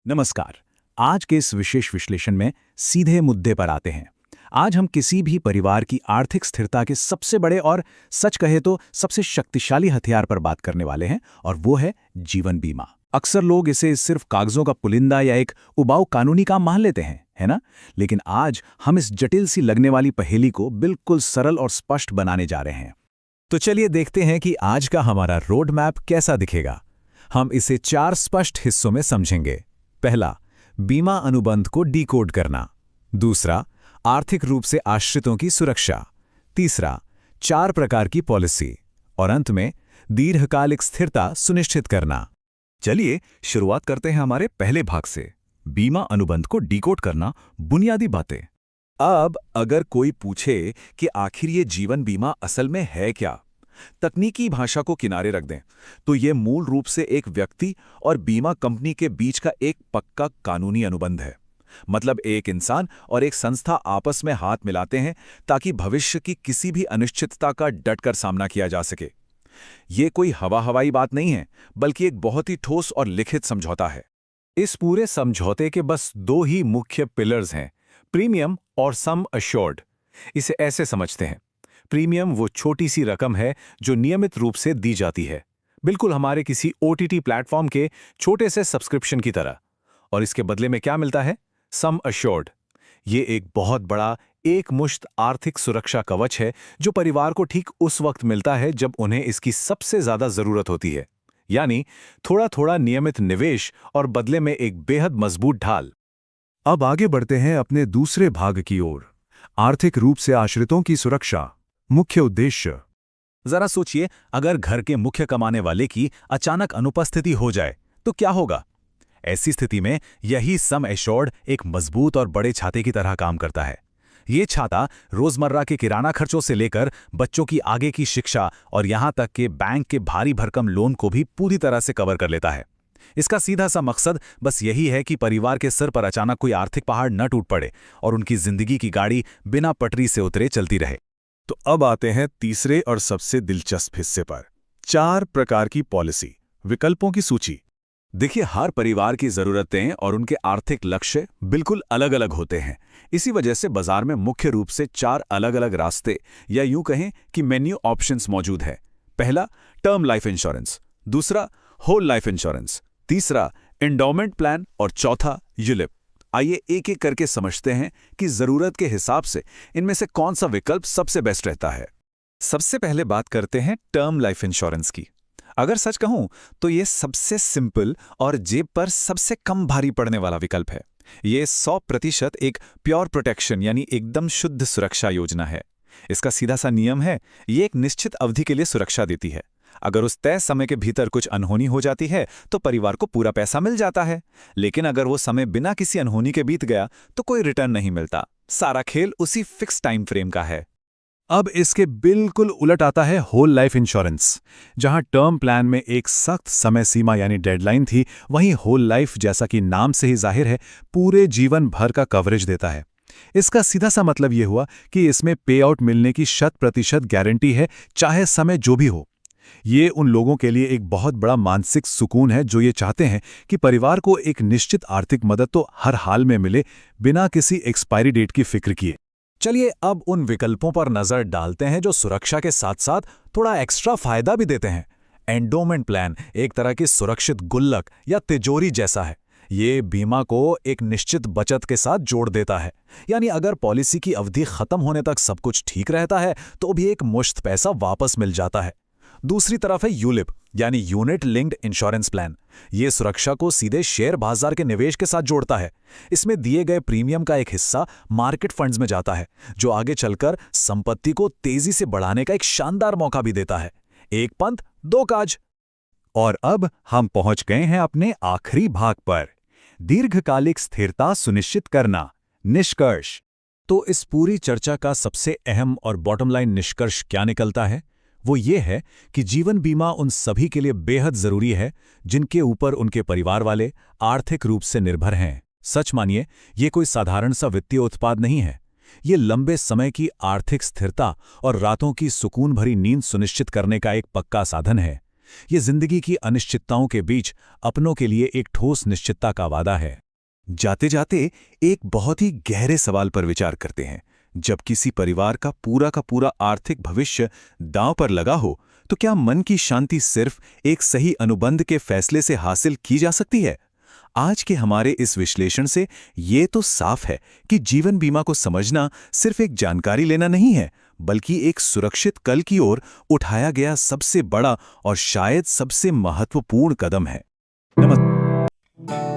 नमस्कार। आज के इस विशेष विश्लेषण में सीधे मुद्दे पर आते हैं। आज हम किसी भी परिवार की आर्थिक स्थिरता के सबसे बड़े और सच कहे तो सबसे शक्तिशाली हथियार पर बात करने वाले हैं, और वो है जीवन बीमा। अक्सर लोग इसे सिर्फ कागजों का पुलिंदा या एक उबाऊ कानूनी काम मान लेते हैं, है ना? लेकिन आज हम इस जटिल सी लगने वाली पहेली को बिल्कुल सरल और स्पष्ट बनाने जा रहे हैं। तो चलिए देखते हैं कि आज का हमारा रोड मैप कैसा दिखेगा। हम इसे 4 स्पष्ट हिस्सों में समझेंगे। पहला, बीमा अनुबंध को डिकोड करना। दूसरा, आर्थिक रूप से आश्रितों की सुरक्षा। तीसरा, 4 प्रकार की पॉलिसी। और अंत में, दीर्घकालिक स्थिरता सुनिश्चित करना। चलिए शुरुआत करते हैं हमारे पहले भाग से, बीमा अनुबंध को डिकोड करना, बुनियादी बातें। अब अगर कोई पूछे कि आखिर ये जीवन बीमा असल में है क्या, तकनीकी भाषा को किनारे रख दें तो ये मूल रूप से एक व्यक्ति और बीमा कंपनी के बीच का एक पक्का कानूनी अनुबंध है। मतलब एक इंसान और एक संस्था आपस में हाथ मिलाते हैं ताकि भविष्य की किसी भी अनिश्चितता का डटकर सामना किया जा सके। ये कोई हवाई बात नहीं है, बल्कि एक बहुत ही ठोस और लिखित समझौता है। इस पूरे समझौते के बस 2 ही मुख्य पिलर्स हैं, प्रीमियम और सम अश्योर्ड। इसे ऐसे समझते हैं, प्रीमियम वो छोटी सी रकम है जो नियमित रूप से दी जाती है, बिल्कुल हमारे किसी ओटीटी प्लेटफॉर्म के छोटे से सब्सक्रिप्शन की तरह। और इसके बदले में क्या मिलता है? Sum assured. ये एक बहुत बड़ा एकमुश्त आर्थिक सुरक्षा कवच है जो परिवार को ठीक उस वक्त मिलता है जब उन्हें इसकी सबसे ज्यादा जरूरत होती है। यानी थोड़ा थोड़ा नियमित निवेश और बदले में एक बेहद मजबूत ढाल। अब आगे बढ़ते हैं अपने दूसरे भाग की ओर, आर्थिक रूप से आश्रितों की सुरक्षा। मुख्य उद्देश्य। जरा सोचिए, अगर घर के मुख्य कमाने वाले की अचानक अनुपस्थिति हो जाए तो क्या होगा? ऐसी स्थिति में यही सम एश्योर्ड एक मजबूत और बड़े छाते की तरह काम करता है। ये छाता रोजमर्रा के किराना खर्चों से लेकर बच्चों की आगे की शिक्षा और यहां तक कि बैंक के भारी भरकम लोन को भी पूरी तरह से कवर कर लेता है। इसका सीधा सा मकसद बस यही है कि परिवार के सिर पर अचानक कोई आर्थिक पहाड़ न टूट पड़े और उनकी जिंदगी की गाड़ी बिना पटरी से उतरे चलती रहे। तो अब आते हैं तीसरे और सबसे दिलचस्प हिस्से पर, 4 प्रकार की पॉलिसी, विकल्पों की सूची। देखिए, हर परिवार की जरूरतें और उनके आर्थिक लक्ष्य बिल्कुल अलग अलग होते हैं। इसी वजह से बाजार में मुख्य रूप से 4 अलग अलग रास्ते या यूं कहें कि मेन्यू ऑप्शंस मौजूद है। पहला, टर्म लाइफ इंश्योरेंस। दूसरा, होल लाइफ इंश्योरेंस। तीसरा, एंडोमेंट प्लान। और चौथा, यूलिप। आइए एक एक करके समझते हैं कि जरूरत के हिसाब से इनमें से कौन सा विकल्प सबसे बेस्ट रहता है। सबसे पहले बात करते हैं टर्म लाइफ इंश्योरेंस की। अगर सच कहूं तो ये सबसे सिंपल और जेब पर सबसे कम भारी पड़ने वाला विकल्प है। ये 100% एक प्योर प्रोटेक्शन यानी एकदम शुद्ध सुरक्षा योजना है। इसका सीधा सा नियम है, ये एक निश्चित अवधि के लिए सुरक्षा देती है। अगर उस तय समय के भीतर कुछ अनहोनी हो जाती है तो परिवार को पूरा पैसा मिल जाता है, लेकिन अगर वो समय बिना किसी अनहोनी के बीत गया तो कोई रिटर्न नहीं मिलता। सारा खेल उसी फिक्स टाइम फ्रेम का है। अब इसके बिल्कुल उलट आता है होल लाइफ इंश्योरेंस। जहां टर्म प्लान में एक सख्त समय सीमा यानी डेडलाइन थी, वहीं होल लाइफ, जैसा कि नाम से ही जाहिर है, पूरे जीवन भर का कवरेज देता है। इसका सीधा सा मतलब यह हुआ कि इसमें पे आउट मिलने की 100% गारंटी है, चाहे समय जो भी हो। ये उन लोगों के लिए एक बहुत बड़ा मानसिक सुकून है जो ये चाहते हैं कि परिवार को एक निश्चित आर्थिक मदद तो हर हाल में मिले, बिना किसी एक्सपायरी डेट की फिक्र किए। चलिए अब उन विकल्पों पर नजर डालते हैं जो सुरक्षा के साथ साथ थोड़ा एक्स्ट्रा फायदा भी देते हैं। एंडोमेंट प्लान एक तरह की सुरक्षित गुल्लक या तिजोरी जैसा है। ये बीमा को एक निश्चित बचत के साथ जोड़ देता है, यानी अगर पॉलिसी की अवधि खत्म होने तक सब कुछ ठीक रहता है तो भी एक मुश्त पैसा वापस मिल जाता है। दूसरी तरफ है यूलिप यानी यूनिट लिंक्ड इंश्योरेंस प्लान। यह सुरक्षा को सीधे शेयर बाजार के निवेश के साथ जोड़ता है। इसमें दिए गए प्रीमियम का एक हिस्सा मार्केट फंड्स में जाता है, जो आगे चलकर संपत्ति को तेजी से बढ़ाने का एक शानदार मौका भी देता है। एक पंथ दो काज। और अब हम पहुंच गए हैं अपने आखिरी भाग पर, दीर्घकालिक स्थिरता सुनिश्चित करना, निष्कर्ष। तो इस पूरी चर्चा का सबसे अहम और बॉटम लाइन निष्कर्ष क्या निकलता है? वो ये है कि जीवन बीमा उन सभी के लिए बेहद जरूरी है जिनके ऊपर उनके परिवार वाले आर्थिक रूप से निर्भर हैं। सच मानिए, ये कोई साधारण सा वित्तीय उत्पाद नहीं है। ये लंबे समय की आर्थिक स्थिरता और रातों की सुकून भरी नींद सुनिश्चित करने का एक पक्का साधन है। ये जिंदगी की अनिश्चितताओं के बीच अपनों के लिए एक ठोस निश्चितता का वादा है। जाते जाते एक बहुत ही गहरे सवाल पर विचार करते हैं। जब किसी परिवार का पूरा आर्थिक भविष्य दांव पर लगा हो, तो क्या मन की शांति सिर्फ एक सही अनुबंध के फैसले से हासिल की जा सकती है? आज के हमारे इस विश्लेषण से ये तो साफ है कि जीवन बीमा को समझना सिर्फ एक जानकारी लेना नहीं है, बल्कि एक सुरक्षित कल की ओर उठाया गया सबसे बड़ा और शायद सबसे महत्वपूर्ण कदम है। नमस्कार।